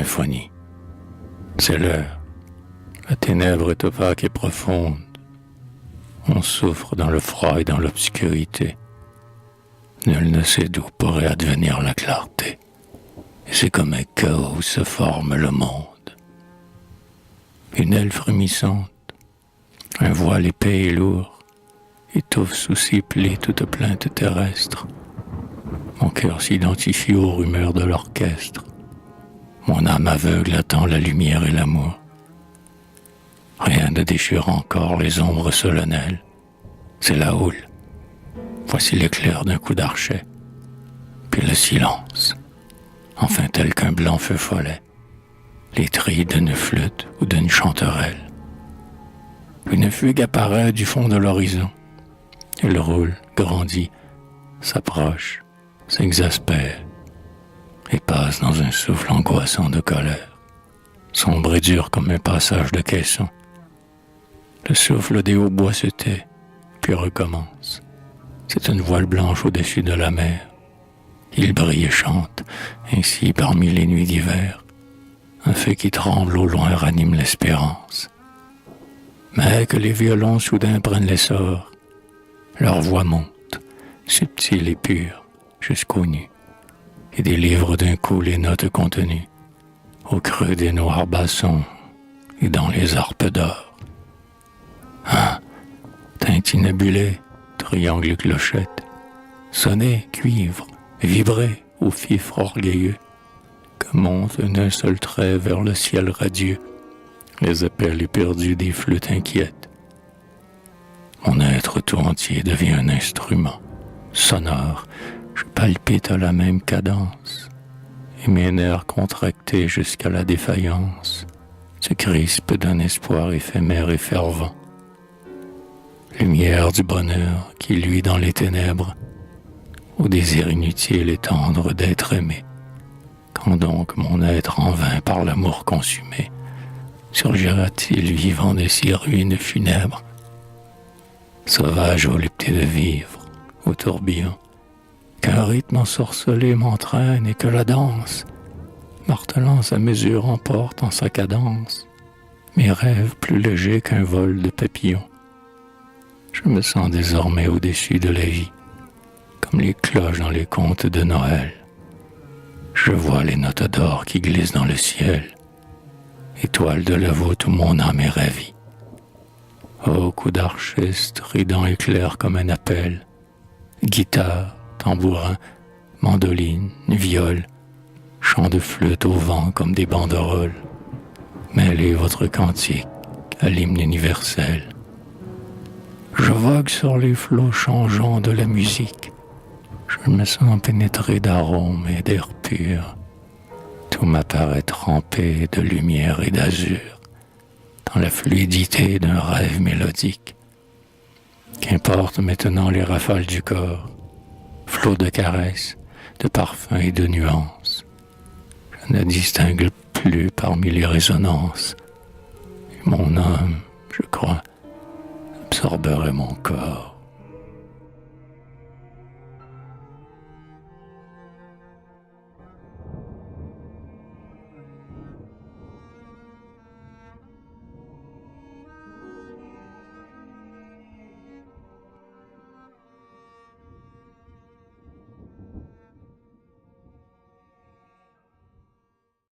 symphonie. C'est l'heure. La ténèbre est opaque et profonde. On souffre dans le froid et dans l'obscurité. Nul ne sait d'où pourrait advenir la clarté. Et c'est comme un chaos où se forme le monde. Une aile frémissante, un voile épais et lourd, étouffe sous ses plis toute plainte terrestre. Mon cœur s'identifie aux rumeurs de l'orchestre. Mon âme aveugle attend la lumière et l'amour. Rien ne déchire encore les ombres solennelles. C'est la houle. Voici l'éclair d'un coup d'archet. Puis le silence. Enfin tel qu'un blanc feu follet. Les trilles d'une flûte ou d'une chanterelle. Une fugue apparaît du fond de l'horizon. Elle roule, grandit, s'approche, s'exaspère et passe dans un souffle angoissant de colère, sombre et dur comme un passage de caisson. Le souffle des hautbois se tait, puis recommence. C'est une voile blanche au-dessus de la mer. Il brille et chante, ainsi parmi les nuits d'hiver. Un feu qui tremble au loin ranime l'espérance. Mais que les violons soudain prennent l'essor, leur voix monte, subtile et pure, jusqu'aux nues, et délivre d'un coup les notes contenues, au creux des noirs bassons et dans les harpes d'or. Ah, tintinabulé, triangle clochette, sonnez, cuivre, vibrez au fifre orgueilleux, que montent d'un seul trait vers le ciel radieux les appels éperdus des flûtes inquiètes. Mon être tout entier devient un instrument sonore, je palpite à la même cadence, et mes nerfs contractés jusqu'à la défaillance se crispent d'un espoir éphémère et fervent. Lumière du bonheur qui luit dans les ténèbres, au désir inutile et tendre d'être aimé. Quand donc mon être en vain par l'amour consumé surgira-t-il vivant de ces ruines funèbres? Sauvage volupté de vivre, au tourbillon, qu'un rythme ensorcelé m'entraîne et que la danse, martelant sa mesure, emporte en sa cadence mes rêves plus légers qu'un vol de papillons. Je me sens désormais au-dessus de la vie, comme les cloches dans les contes de Noël. Je vois les notes d'or qui glissent dans le ciel, étoile de la voûte où mon âme est ravie. Ô coup d'archet strident éclair comme un appel, guitare, tambourin, mandoline, viol, chant de flûte au vent comme des banderoles, mêlez votre cantique à l'hymne universel. Je vogue sur les flots changeants de la musique. Je me sens pénétré d'arômes et d'air pur. Tout m'apparaît trempé de lumière et d'azur, dans la fluidité d'un rêve mélodique. Qu'importe maintenant les rafales du corps, flots de caresses, de parfums et de nuances. Je ne distingue plus parmi les résonances. Et mon âme, je crois, absorberait mon corps.